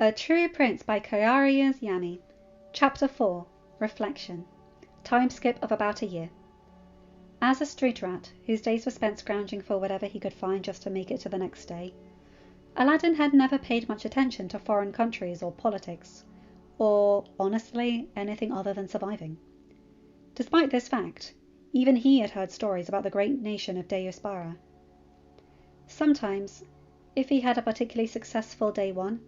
A True Prince by Kairia'sYami. Chapter 4. Reflection. Time skip of about a year. As a street rat, whose days were spent scrounging for whatever he could find just to make it to the next day, Aladdin had never paid much attention to foreign countries or politics, or, honestly, anything other than surviving. Despite this fact, even he had heard stories about the great nation of Deusbara. Sometimes, if he had a particularly successful day one,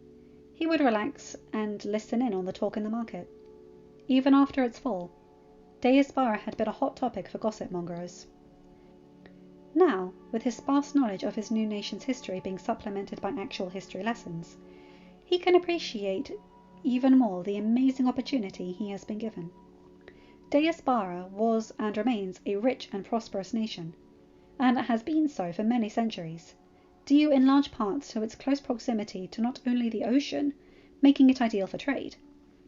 he would relax and listen in on the talk in the market. Even after its fall, Deusbara had been a hot topic for gossip mongers. Now, with his sparse knowledge of his new nation's history being supplemented by actual history lessons, he can appreciate even more the amazing opportunity he has been given. Deusbara was and remains a rich and prosperous nation, and it has been so for many centuries, due in large part to its close proximity to not only the ocean, making it ideal for trade,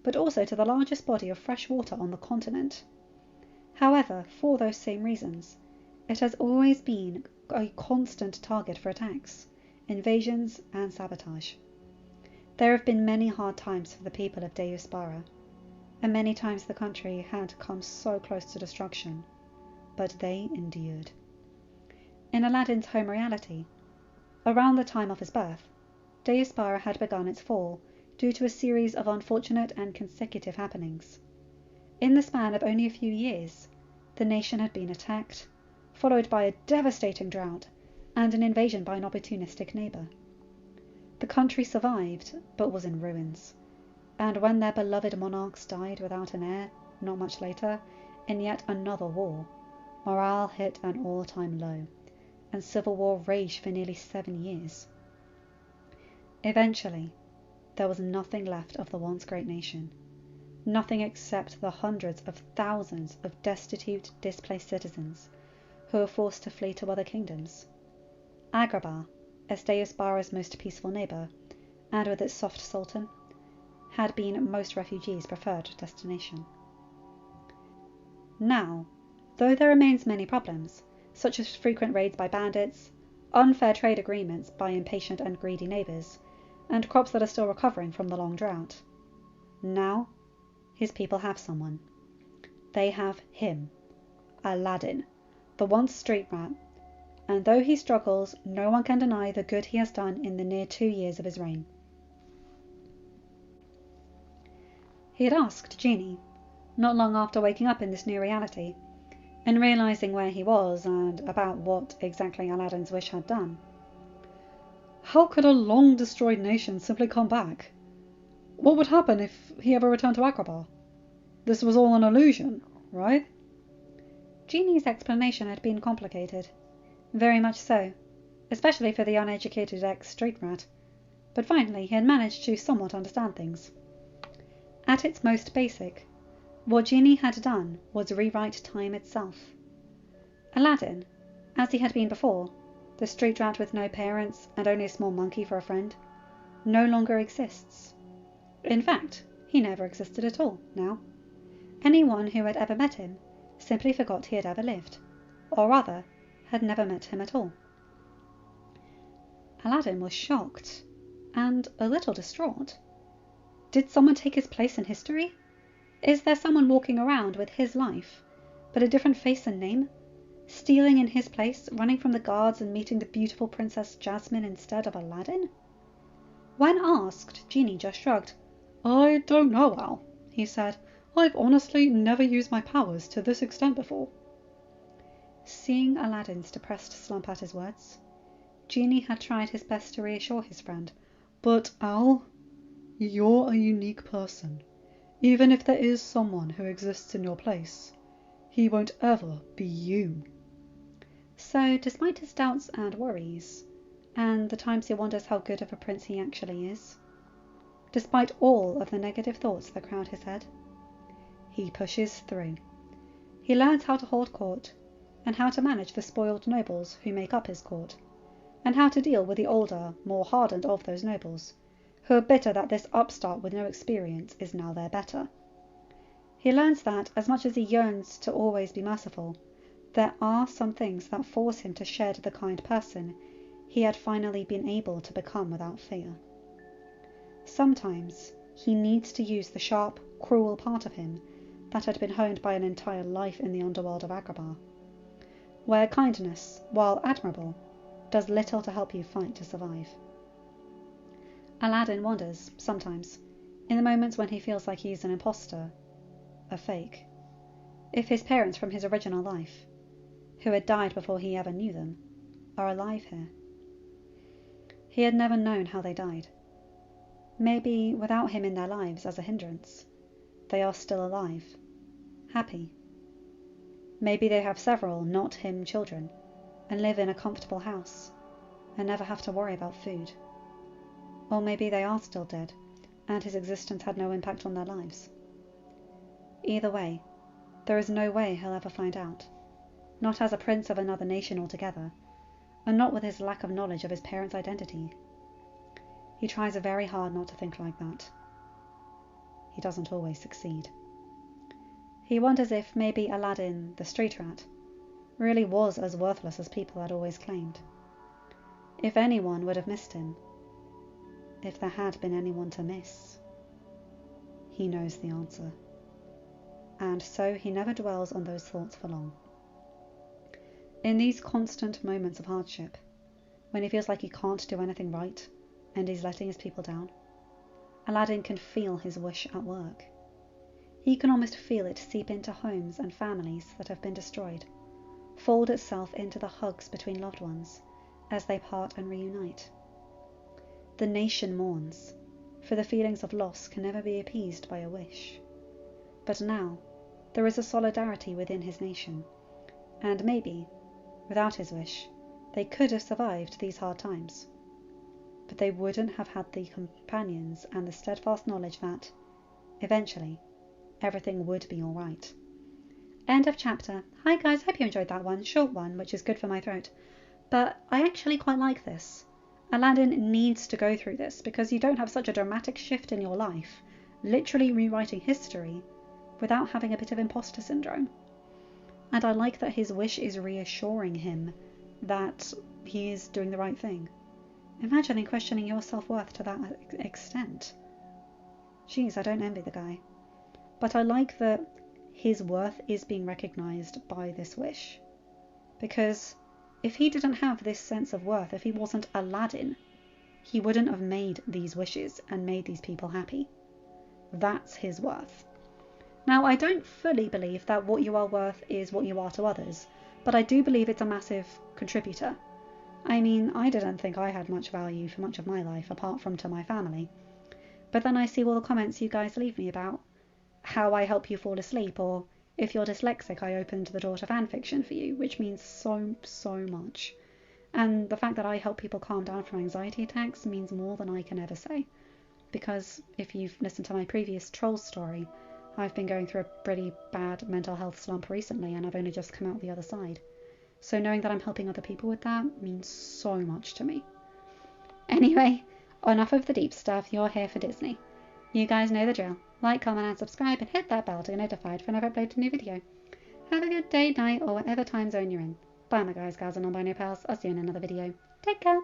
but also to the largest body of fresh water on the continent. However, for those same reasons, it has always been a constant target for attacks, invasions, and sabotage. There have been many hard times for the people of Deusbara, and many times the country had come so close to destruction, but they endured. In Aladdin's home reality, around the time of his birth, Deusbara had begun its fall due to a series of unfortunate and consecutive happenings. In the span of only a few years, the nation had been attacked, followed by a devastating drought and an invasion by an opportunistic neighbour. The country survived, but was in ruins, and when their beloved monarchs died without an heir not much later, in yet another war, morale hit an all-time low, and civil war raged for nearly 7 years. Eventually, there was nothing left of the once great nation, nothing except the hundreds of thousands of destitute, displaced citizens who were forced to flee to other kingdoms. Agrabah, as Deusbara's most peaceful neighbour, and with its soft sultan, had been most refugees' preferred destination. Now, though there remains many problems, such as frequent raids by bandits, unfair trade agreements by impatient and greedy neighbours, and crops that are still recovering from the long drought, now his people have someone. They have him, Aladdin, the once street rat, and though he struggles, no one can deny the good he has done in the near 2 years of his reign. He had asked Genie, not long after waking up in this new reality, and realizing where he was and about what exactly Aladdin's wish had done. How could a long-destroyed nation simply come back? What would happen if he ever returned to Agrabah? This was all an illusion, right? Genie's explanation had been complicated. Very much so, especially for the uneducated ex-street rat, but finally he had managed to somewhat understand things. At its most basic, what Genie had done was rewrite time itself. Aladdin, as he had been before, the street rat with no parents and only a small monkey for a friend, no longer exists. In fact, he never existed at all now. Anyone who had ever met him simply forgot he had ever lived, or rather, had never met him at all. Aladdin was shocked and a little distraught. Did someone take his place in history? Is there someone walking around with his life, but a different face and name, stealing in his place, running from the guards and meeting the beautiful Princess Jasmine instead of Aladdin? When asked, Genie just shrugged. I don't know, Al, he said. I've honestly never used my powers to this extent before. Seeing Aladdin's depressed slump at his words, Genie had tried his best to reassure his friend. But, Al, you're a unique person. Even if there is someone who exists in your place, he won't ever be you. So, despite his doubts and worries, and the times he wonders how good of a prince he actually is, despite all of the negative thoughts that crowd his head, he pushes through. He learns how to hold court, and how to manage the spoiled nobles who make up his court, and how to deal with the older, more hardened of those nobles, who are bitter that this upstart with no experience is now their better. He learns that, as much as he yearns to always be merciful, there are some things that force him to shed the kind person he had finally been able to become without fear. sometimes he needs to use the sharp, cruel part of him that had been honed by an entire life in the underworld of Agrabah, where kindness, while admirable, does little to help you fight to survive. Aladdin wonders, sometimes, in the moments when he feels like he's an imposter, a fake, if his parents from his original life, who had died before he ever knew them, are alive here. He had never known how they died. Maybe without him in their lives as a hindrance, they are still alive, happy. Maybe they have several not him children and live in a comfortable house and never have to worry about food. Or maybe they are still dead and his existence had no impact on their lives. Either way, there is no way he'll ever find out, not as a prince of another nation altogether, and not with his lack of knowledge of his parents' identity. He tries very hard not to think like that. He doesn't always succeed. He wonders if maybe Aladdin, the street rat, really was as worthless as people had always claimed. If anyone would have missed him. If there had been anyone to miss. He knows the answer. And so he never dwells on those thoughts for long. In these constant moments of hardship, when he feels like he can't do anything right and he's letting his people down, Aladdin can feel his wish at work. He can almost feel it seep into homes and families that have been destroyed, fold itself into the hugs between loved ones as they part and reunite. The nation mourns, for the feelings of loss can never be appeased by a wish. But now there is a solidarity within his nation, and maybe, without his wish, they could have survived these hard times. But they wouldn't have had the companions and the steadfast knowledge that, eventually, everything would be alright. End of chapter. Hi guys, hope you enjoyed that one. Short one, which is good for my throat. But I actually quite like this. Aladdin needs to go through this because you don't have such a dramatic shift in your life, literally rewriting history, without having a bit of imposter syndrome. And I like that his wish is reassuring him that he is doing the right thing. Imagine questioning your self-worth to that extent. Jeez, I don't envy the guy. But I like that his worth is being recognised by this wish. Because if he didn't have this sense of worth, if he wasn't Aladdin, he wouldn't have made these wishes and made these people happy. That's his worth. Now, I don't fully believe that what you are worth is what you are to others, but I do believe it's a massive contributor. I mean, I didn't think I had much value for much of my life, apart from to my family. But then I see all the comments you guys leave me about how I help you fall asleep, or if you're dyslexic, I opened the door to FanFiction for you, which means so much. And the fact that I help people calm down from anxiety attacks means more than I can ever say. Because if you've listened to my previous Trolls story, I've been going through a pretty bad mental health slump recently, and I've only just come out the other side. So knowing that I'm helping other people with that means so much to me. Anyway, enough of the deep stuff. You're here for Disney. You guys know the drill. Like, comment and subscribe, and hit that bell to get notified whenever I upload a new video. Have a good day, night, or whatever time zone you're in. Bye my guys, gals and non-binary pals. I'll see you in another video. Take care.